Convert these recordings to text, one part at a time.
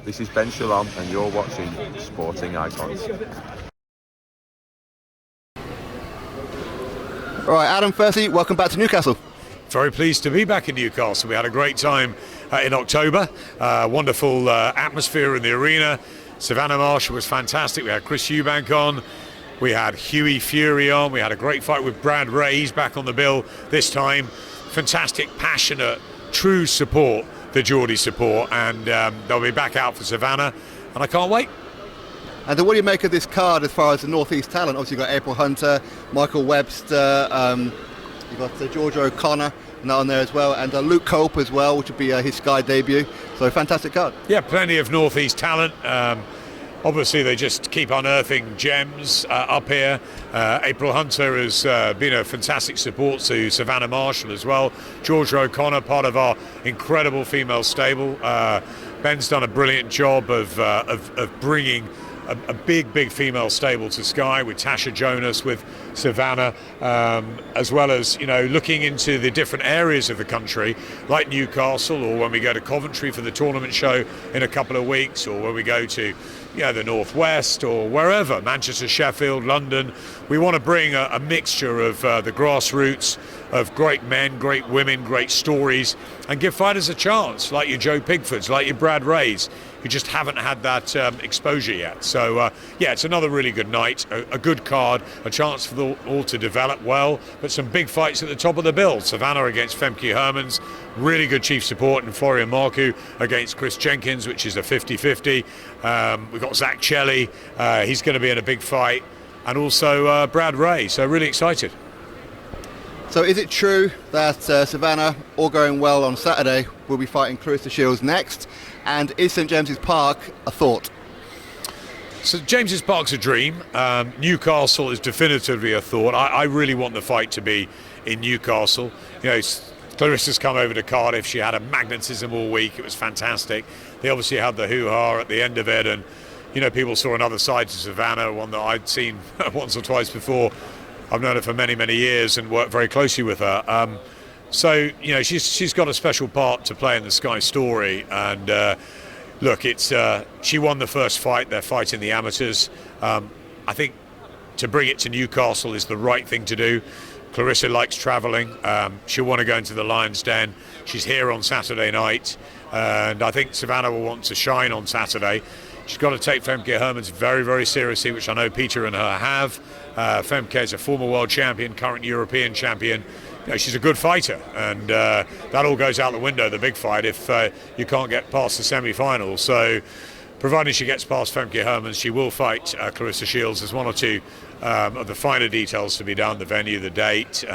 This is Ben Shalom and you're watching Sporting Icons. All right, Adam, firstly, welcome back to Newcastle. Very pleased to be back in Newcastle. We had a great time in October. Wonderful atmosphere in the arena. Savannah Marshall was fantastic. We had Chris Eubank on. We had Hughie Fury on. We had a great fight with Brad Ray. He's back on the bill this time. Fantastic, passionate, true support, the Geordie support. And they'll be back out for Savannah. And I can't wait. And what do you make of this card as far as the North East talent? Obviously you've got April Hunter, Michael Webster, you've got Georgia O'Connor on there as well, and Luke Cope as well, which would be his Sky debut. So fantastic card. Yeah, plenty of North East talent. Obviously, they just keep unearthing gems up here. April Hunter has been a fantastic support to Savannah Marshall as well. Georgia O'Connor, part of our incredible female stable. Ben's done a brilliant job of bringing a big female stable to Sky with Tasha Jonas, with Savannah, as well as, you know, looking into the different areas of the country, like Newcastle, or when we go to Coventry for the tournament show in a couple of weeks, or when we go to, you know, the Northwest or wherever, Manchester, Sheffield, London. We want to bring a mixture of the grassroots, of great men, great women, great stories, and give fighters a chance, like your Joe Pigfords, like your Brad Rays, who just haven't had that exposure yet. So yeah, it's another really good night, a good card, a chance for them all to develop well, but some big fights at the top of the bill. Savannah against Femke Hermans, really good chief support, and Florian Marku against Chris Jenkins, which is a 50-50. We've got Zach Chelly, he's going to be in a big fight, and also Brad Ray, so really excited. So is it true that Savannah, all going well on Saturday, will be fighting Claressa Shields next? And is St James's Park a thought? So James's Park's a dream. Newcastle is definitively a thought. I really want the fight to be in Newcastle. You know, Clarissa's come over to Cardiff. She had a magnetism all week. It was fantastic. They obviously had the hoo-ha at the end of it, and you know, people saw another side to Savannah, one that I'd seen once or twice before. I've known her for many years and worked very closely with her. So you know, she's got a special part to play in the Sky story. And look, it's she won the first fight. They're fighting the amateurs. I think to bring it to Newcastle is the right thing to do. Claressa likes travelling. She'll want to go into the Lion's Den. She's here on Saturday night, and I think Savannah will want to shine on Saturday. She's got to take Femke Hermans very seriously, which I know Peter and her have. Femke is a former world champion, current European champion. You know, she's a good fighter, and that all goes out the window, the big fight, if you can't get past the semi-final. So provided she gets past Femke Hermans, she will fight Claressa Shields. There's one or two of the finer details to be done, the venue, the date,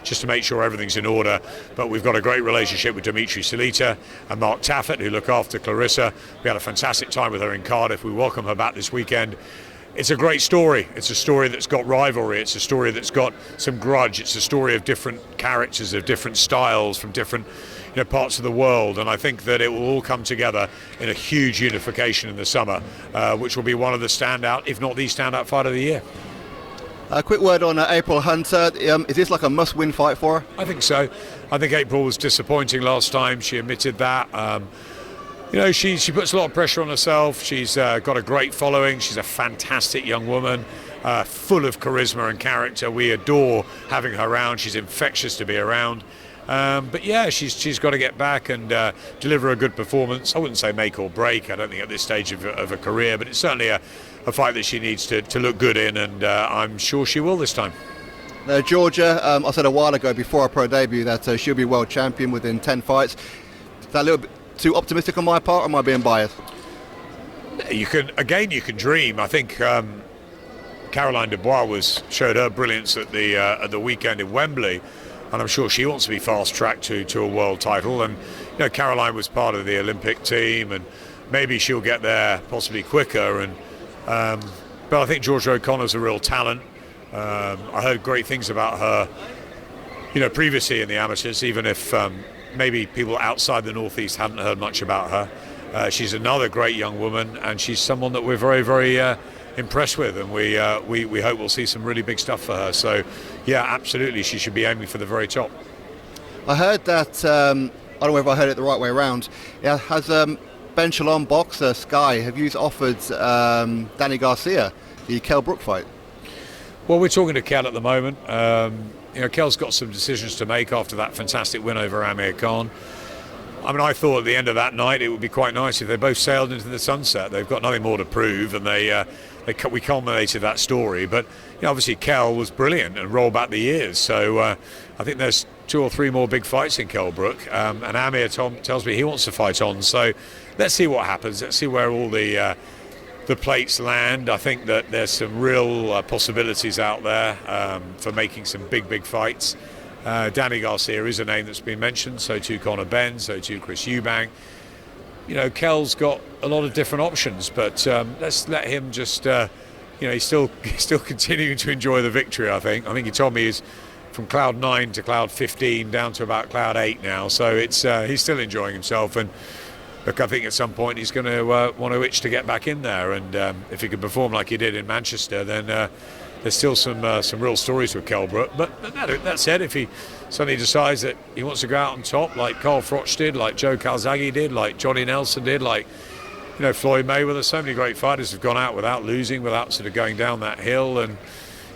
just to make sure everything's in order. But we've got a great relationship with Dimitri Salita and Mark Taffet, who look after Claressa. We had a fantastic time with her in Cardiff. We welcome her back this weekend. It's a great story. It's a story that's got rivalry. It's a story that's got some grudge. It's a story of different characters, of different styles from different, you know, parts of the world. And I think that it will all come together in a huge unification in the summer, which will be one of the standout, if not the standout fight of the year. A quick word on April Hunter. Is this like a must-win fight for her? I think so. I think April was disappointing last time. She admitted that. You know, she puts a lot of pressure on herself. She's got a great following. She's a fantastic young woman, full of charisma and character. We adore having her around. She's infectious to be around. But yeah, she's got to get back and deliver a good performance. I wouldn't say make or break, I don't think, at this stage of her career, but it's certainly a fight that she needs to look good in, and I'm sure she will this time. Georgia, I said a while ago before her pro debut that she'll be world champion within 10 fights. Is that a little bit too optimistic on my part, or am I being biased? You can dream. I think Caroline Dubois showed her brilliance at the weekend in Wembley, and I'm sure she wants to be fast-tracked to a world title. And you know, Caroline was part of the Olympic team, and maybe she'll get there possibly quicker. And but I think Georgia O'Connor's a real talent. I heard great things about her, you know, previously in the amateurs, even if maybe people outside the Northeast hadn't heard much about her. She's another great young woman, and she's someone that we're very impressed with, and we hope we'll see some really big stuff for her. So yeah, absolutely, she should be aiming for the very top. I heard that, I don't know if I heard it the right way around, has Ben Shalom boxer, Sky, have you offered Danny Garcia the Kell Brook fight? Well, we're talking to Kell at the moment. Kell's got some decisions to make after that fantastic win over Amir Khan. I mean, I thought at the end of that night it would be quite nice if they both sailed into the sunset. They've got nothing more to prove, and we culminated that story. But obviously Kell was brilliant and rolled back the years. So I think there's 2 or 3 more big fights in Kell Brook, and Amir tells me he wants to fight on. So let's see what happens. Let's see where all the plates land. I think that there's some real possibilities out there for making some big fights. Danny Garcia is a name that's been mentioned, so too Conor Benn, so too Chris Eubank. Kell's got a lot of different options, but let's let him just, he's still continuing to enjoy the victory, I think. he told me he's from cloud 9 to cloud 15 down to about cloud 8 now, so it's he's still enjoying himself. And look, I think at some point he's going to want to itch to get back in there, and if he could perform like he did in Manchester, then there's still some real stories with Kell Brook. But that said, if he suddenly decides that he wants to go out on top, like Carl Froch did, like Joe Calzaghe did, like Johnny Nelson did, like Floyd Mayweather, so many great fighters have gone out without losing, without sort of going down that hill, and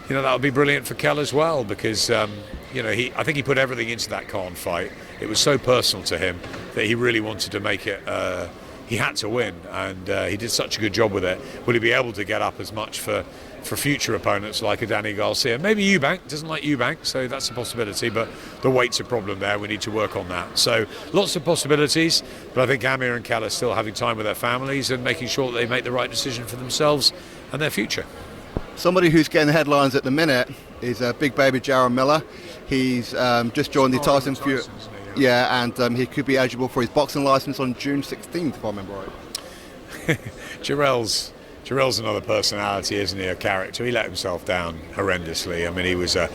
that would be brilliant for Kell as well, because I think he put everything into that Khan fight. It was so personal to him that he really wanted to make it. He had to win, and he did such a good job with it. Will he be able to get up as much for future opponents like a Danny Garcia? Maybe Eubank doesn't like Eubank, so that's a possibility, but the weight's a problem there. We need to work on that. So lots of possibilities, but I think Amir and Kell are still having time with their families and making sure that they make the right decision for themselves and their future. Somebody who's getting headlines at the minute is big Baby Jarrell Miller. He's just joined the Tyson Fury. Yeah, and he could be eligible for his boxing license on June 16th, if I remember right. Jarrell's another personality, isn't he? A character. He let himself down horrendously. I mean, it was a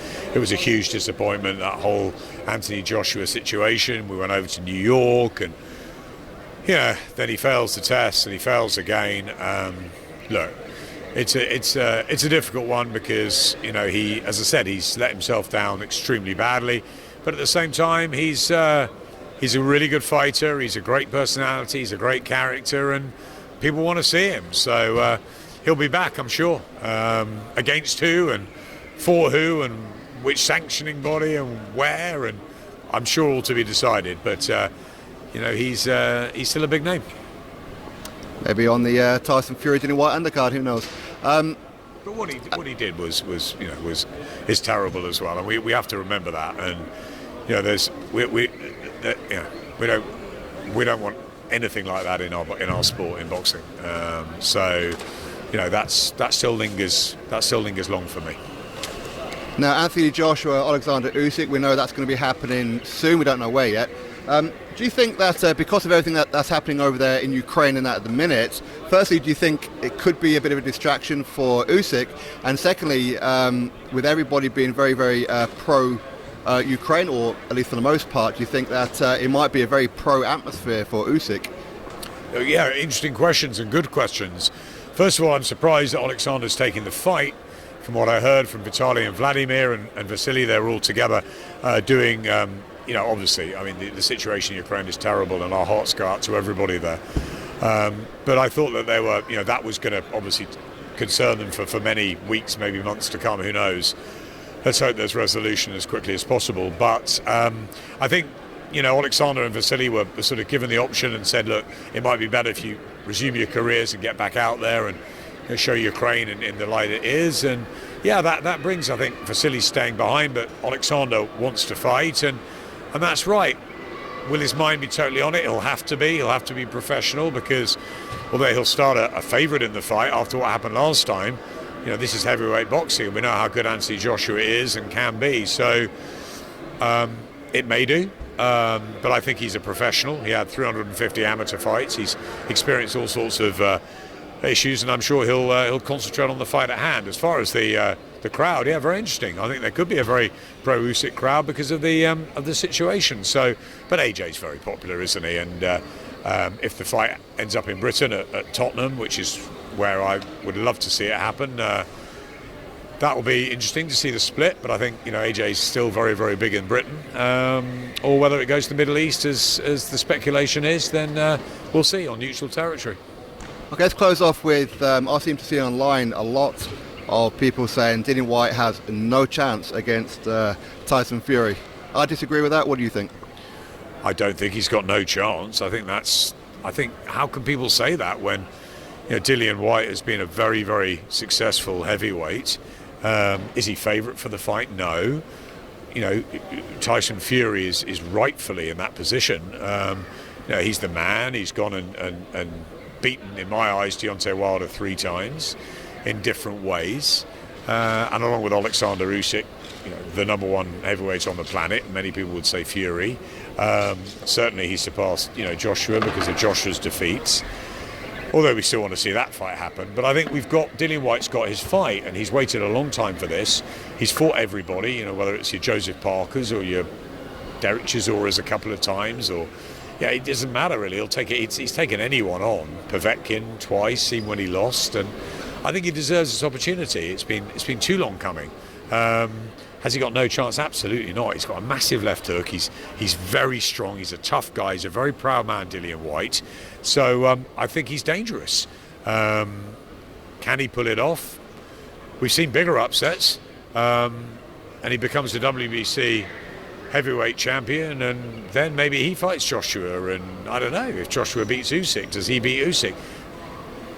huge disappointment, that whole Anrthony Joshua situation. We went over to New York, and then he fails the test and he fails again. Look, it's a difficult one because he, as I said, he's let himself down extremely badly. But at the same time, he's a really good fighter. He's a great personality. He's a great character, and people want to see him. So he'll be back, I'm sure. Against who and for who and which sanctioning body and where, and I'm sure all to be decided. But he's still a big name. Maybe on the Tyson Fury Dillian Whyte undercard. Who knows? But what he did was terrible as well, and we have to remember that. And we don't want anything like that in our sport, in boxing. So that still lingers long for me. Now, Anrthony Joshua, Oleksandr Usyk, we know that's going to be happening soon. We don't know where yet. Do you think that because of everything that's happening over there in Ukraine and that at the minute, firstly, do you think it could be a bit of a distraction for Usyk? And secondly, with everybody being very, very pro-Ukraine, or at least for the most part, do you think that it might be a very pro-atmosphere for Usyk? Yeah, interesting questions and good questions. First of all, I'm surprised that Oleksandr's taking the fight. From what I heard from Vitaly and Vladimir and Vasily, they're all together doing... obviously, I mean, the situation in Ukraine is terrible, and our hearts go out to everybody there. But I thought that they were, that was going to obviously concern them for many weeks, maybe months to come. Who knows? Let's hope there's resolution as quickly as possible. But I think, Oleksandr and Vasily were sort of given the option and said, look, it might be better if you resume your careers and get back out there and show Ukraine in the light it is. And yeah, that brings, I think, Vasily staying behind, but Oleksandr wants to fight, and that's right. Will his mind be totally on it? He'll have to be professional, because although he'll start a favourite in the fight after what happened last time, this is heavyweight boxing, and we know how good Anrthony Joshua is and can be. So it may do, but I think he's a professional. He had 350 amateur fights. He's experienced all sorts of issues, and I'm sure he'll concentrate on the fight at hand. As far as the crowd, yeah, very interesting. I think there could be a very pro-Usyk crowd because of the situation. So, but AJ's very popular, isn't he? And if the fight ends up in Britain at Tottenham, which is where I would love to see it happen, That will be interesting to see the split, but I think AJ is still very, very big in Britain. Or whether it goes to the Middle East, as the speculation is, then we'll see on neutral territory. Okay, let's close off with, I seem to see online a lot of people saying Dillian Whyte has no chance against Tyson Fury. I disagree with that. What do you think? I don't think he's got no chance. I think how can people say that when Dillian Whyte has been a very, very successful heavyweight? Is he favourite for the fight? No. Tyson Fury is rightfully in that position. He's the man. He's gone and beaten, in my eyes, Deontay Wilder 3 times in different ways. And along with Oleksandr Usyk, the number 1 heavyweight on the planet, many people would say Fury. Certainly he surpassed Joshua because of Joshua's defeats. Although we still want to see that fight happen. But I think Dillian Whyte's got his fight, and he's waited a long time for this. He's fought everybody, whether it's your Joseph Parkers or your Derek Chisoras a couple of times, or it doesn't matter really. He'll take it. He's taken anyone on. Povetkin twice, even when he lost, and I think he deserves this opportunity. It's been too long coming. Has he got no chance? Absolutely not. He's got a massive left hook. He's very strong. He's a tough guy. He's a very proud man, Dillian Whyte. So I think he's dangerous. Can he pull it off? We've seen bigger upsets, and he becomes the WBC heavyweight champion, and then maybe he fights Joshua. And I don't know, if Joshua beats Usyk, does he beat Usyk?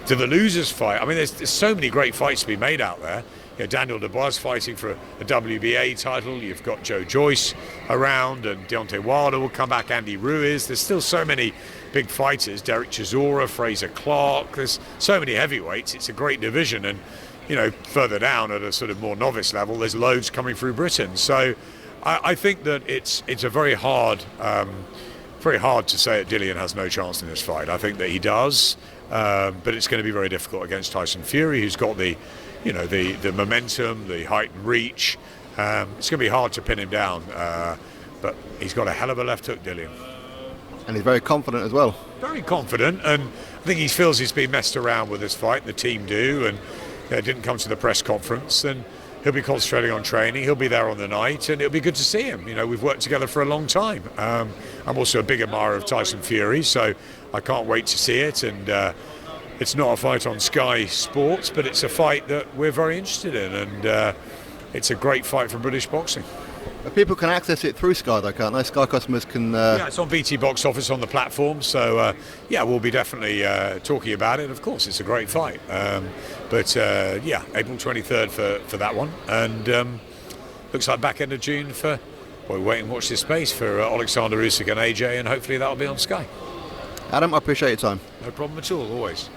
Do the losers fight? I mean, there's so many great fights to be made out there. Daniel Dubois fighting for a WBA title. You've got Joe Joyce around, and Deontay Wilder will come back. Andy Ruiz. There's still so many big fighters. Derek Chisora, Fraser Clark. There's so many heavyweights. It's a great division, and further down at a sort of more novice level, there's loads coming through Britain. So I think that it's a very hard to say that Dillian has no chance in this fight. I think that he does, but it's going to be very difficult against Tyson Fury, who's got the momentum, the height and reach. It's going to be hard to pin him down, but he's got a hell of a left hook, Dillian. And he's very confident as well. Very confident, and I think he feels he's been messed around with this fight, the team do, and didn't come to the press conference, and he'll be concentrating on training. He'll be there on the night, and it'll be good to see him. We've worked together for a long time. I'm also a big admirer of Tyson Fury, so I can't wait to see it, and it's not a fight on Sky Sports, but it's a fight that we're very interested in, and it's a great fight for British boxing. People can access it through Sky though, can't they? Sky customers can... Yeah, it's on BT Box Office on the platform, so we'll be definitely talking about it. Of course, it's a great fight. But April 23rd for that one, and looks like back end of June for... Well, wait and watch this space for Oleksandr Usyk and AJ, and hopefully that'll be on Sky. Adam, I appreciate your time. No problem at all, always.